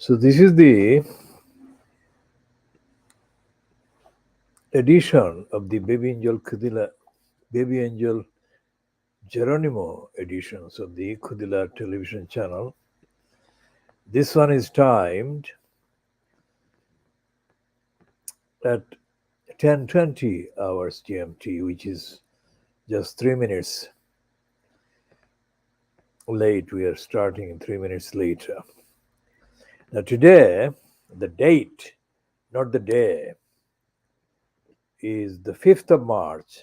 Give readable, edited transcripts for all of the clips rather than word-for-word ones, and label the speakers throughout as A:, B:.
A: So this is the edition of the Baby Angel Geronimo editions of the Khoodeelaar television channel. This one is timed at 10:20 hours GMT, which is just 3 minutes late. We are starting 3 minutes later. Now today, the date, not the day, is the 5th of March.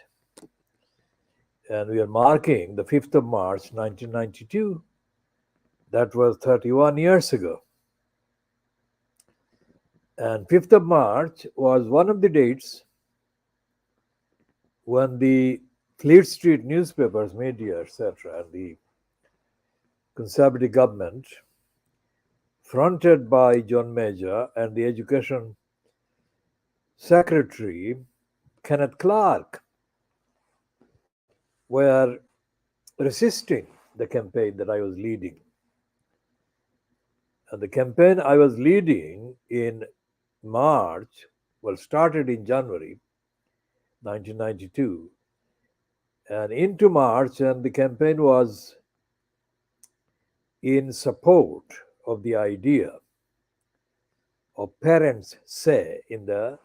A: And we are marking the 5th of March 1992. That was 31 years ago. And 5th of March was one of the dates when the Fleet Street newspapers, media, etc., and the Conservative government, fronted by John Major and the Education Secretary Kenneth Clark, were resisting the campaign that I was leading. And the campaign I was leading in March, started in January 1992 and into March, and the campaign was in support of the idea of parents' say in the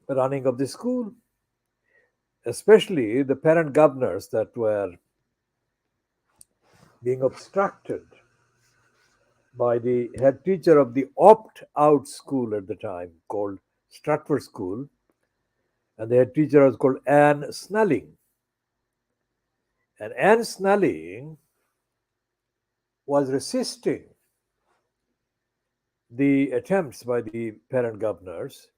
A: running of the school, especially the parent governors that were being obstructed by the head teacher of the opt-out school at the time called Stratford School, and the head teacher was called Anne Snelling. And Anne Snelling was resisting the attempts by the parent governors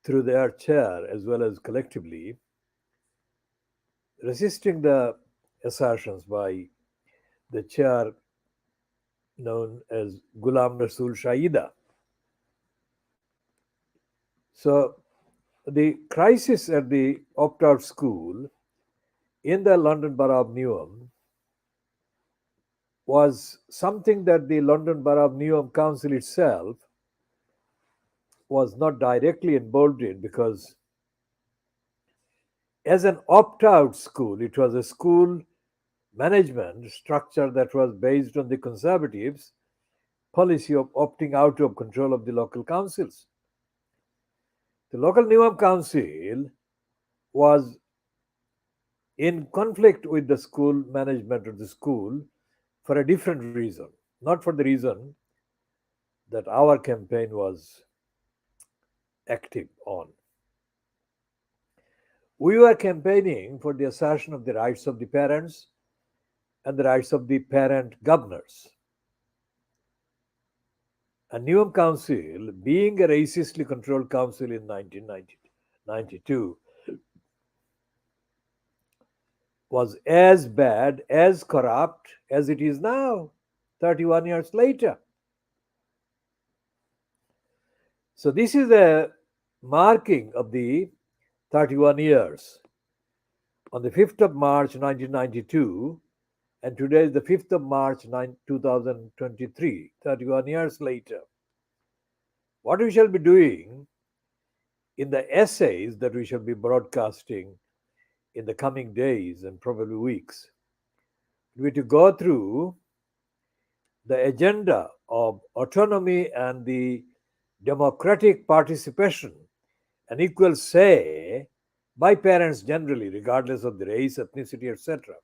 A: through their chair as well as collectively, resisting the assertions by the chair known as Ghulam Rasool Shaida. So the crisis at the opt-out school in the London Borough of Newham was something that the London Borough of Newham Council itself was not directly involved in, because as an opt-out school, it was a school management structure that was based on the Conservatives' policy of opting out of control of the local councils. The local Newham Council was in conflict with the school management of the school for a different reason, not for the reason that our campaign was active on. We were campaigning for the assertion of the rights of the parents and the rights of the parent governors. And Newham Council, being a racistly controlled council in 1992, was as bad, as corrupt as it is now, 31 years later. So this is a marking of the 31 years. On the 5th of March 1992, and today is the 5th of March 2023, 31 years later. What we shall be doing in the essays that we shall be broadcasting in the coming days and probably weeks, we to go through the agenda of autonomy and the democratic participation and equal say by parents generally, regardless of the race, ethnicity, etc.,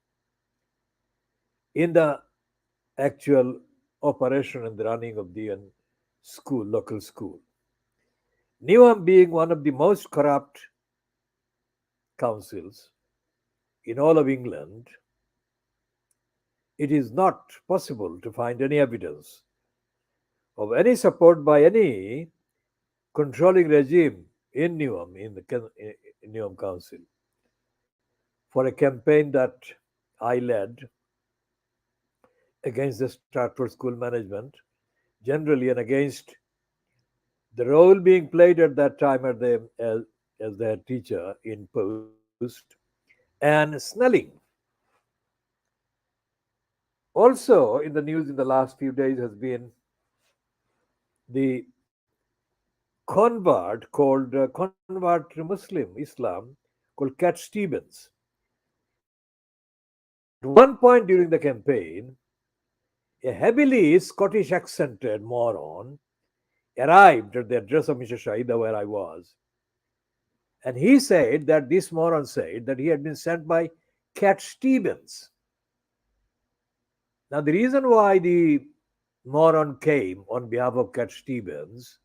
A: in the actual operation and the running of the school, local school. Newham being one of the most corrupt councils in all of England, it is not possible to find any evidence of any support by any controlling regime in Newham, in the Newham Council, for a campaign that I led against the Stratford School management generally, and against the role being played at that time as their teacher in post, and Snelling. Also, in the news in the last few days has been the convert to Muslim Islam called Cat Stevens. At one point during the campaign, a heavily Scottish accented moron arrived at the address of Mr. Shahida where I was. And he said that this moron said that he had been sent by Cat Stevens. Now, the reason why the moron came on behalf of Cat Stevens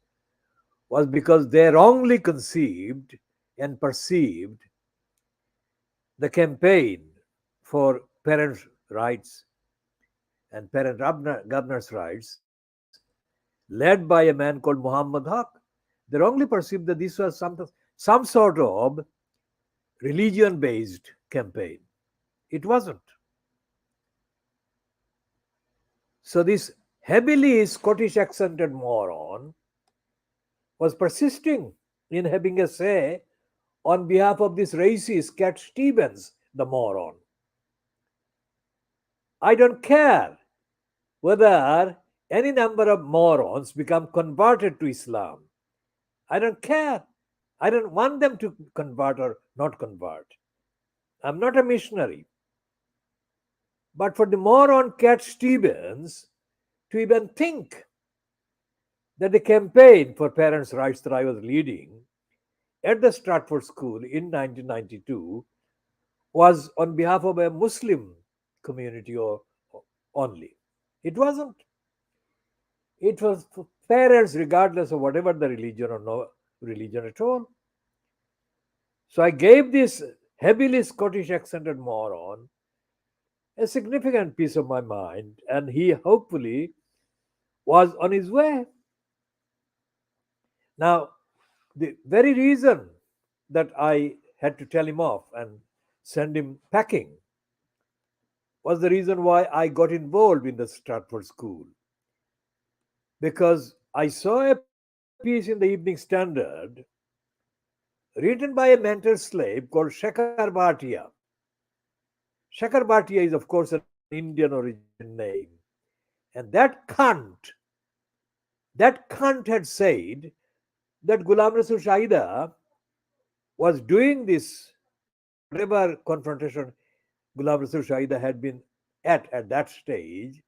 A: was because they wrongly conceived and perceived the campaign for parents' rights and parent governors' rights led by a man called Muhammad Haq. They wrongly perceived that this was some sort of religion based campaign. It wasn't. So, this heavily Scottish accented moron was persisting in having a say on behalf of this racist Cat Stevens, the moron. I don't care whether any number of morons become converted to Islam. I don't care. I don't want them to convert or not convert. I'm not a missionary. But for the moron Cat Stevens to even think that the campaign for parents' rights that I was leading at the Stratford School in 1992 was on behalf of a Muslim community or only. It wasn't. It was for parents, regardless of whatever the religion or no religion at all. So I gave this heavily Scottish accented moron a significant piece of my mind, and he hopefully was on his way. Now, the very reason that I had to tell him off and send him packing was the reason why I got involved in the Stratford School. Because I saw a piece in the Evening Standard written by a mental slave called Shekhar Bhatia. Shekhar Bhatia is, of course, an Indian origin name. And that cunt had said that Ghulam Rasul Shahida was doing this, whatever confrontation Ghulam Rasul Shahida had been at that stage,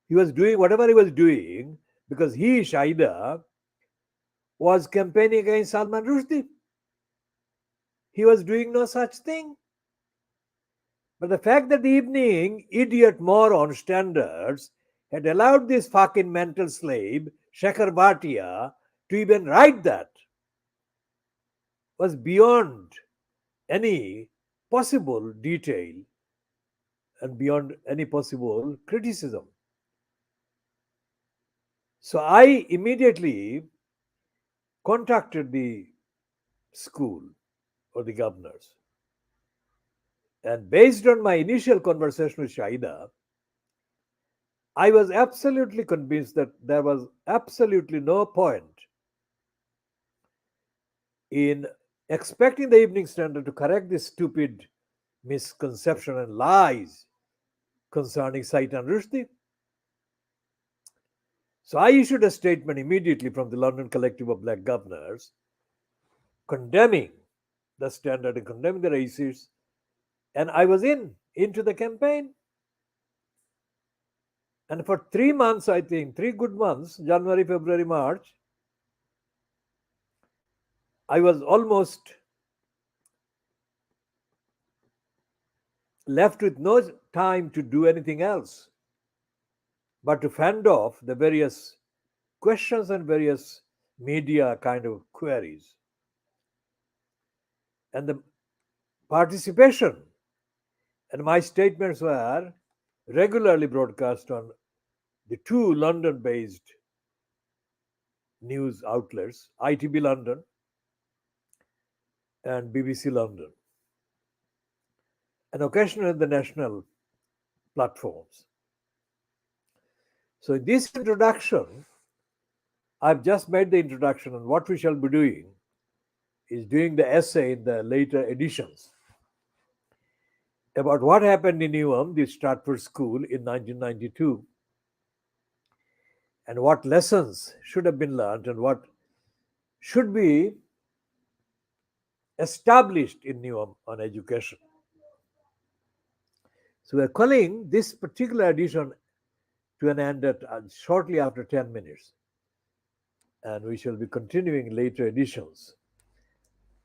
A: he was doing whatever he was doing because he, Shahida, was campaigning against Salman Rushdie. He was doing no such thing. But the fact that the evening idiot moron standards had allowed this fucking mental slave, Shekhar Bhatia, to even write that was beyond any possible detail and beyond any possible criticism. So I immediately contacted the school or the governors. And based on my initial conversation with Shahida, I was absolutely convinced that there was absolutely no point in expecting the Evening Standard to correct this stupid misconception and lies concerning Saitan Rushdie. So I issued a statement immediately from the London Collective of Black Governors condemning the Standard and condemning the racists, and I was into the campaign. And for 3 months, I think, 3 good months, January, February, March, I was almost left with no time to do anything else but to fend off the various questions and various media kind of queries. And the participation and my statements were regularly broadcast on the two London based news outlets, ITB London and BBC London, and occasionally the national platforms. So, in this introduction, I've just made the introduction, and what we shall be doing is doing the essay in the later editions. about what happened in Newham, the Stratford School, in 1992, and what lessons should have been learned and what should be established in Newham on education. So we're calling this particular edition to an end at shortly after 10 minutes, and we shall be continuing later editions.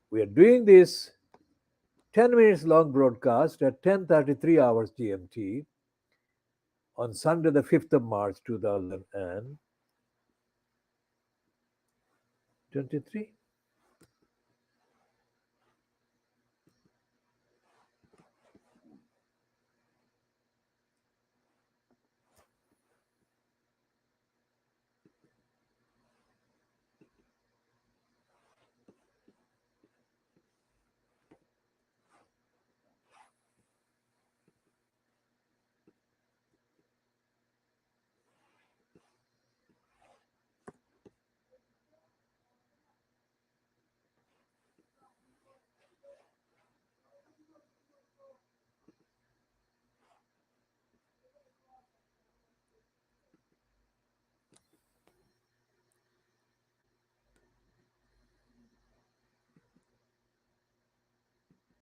A: We are doing this 10 minutes long broadcast at 10:33 hours GMT on Sunday, the 5th of March 2023.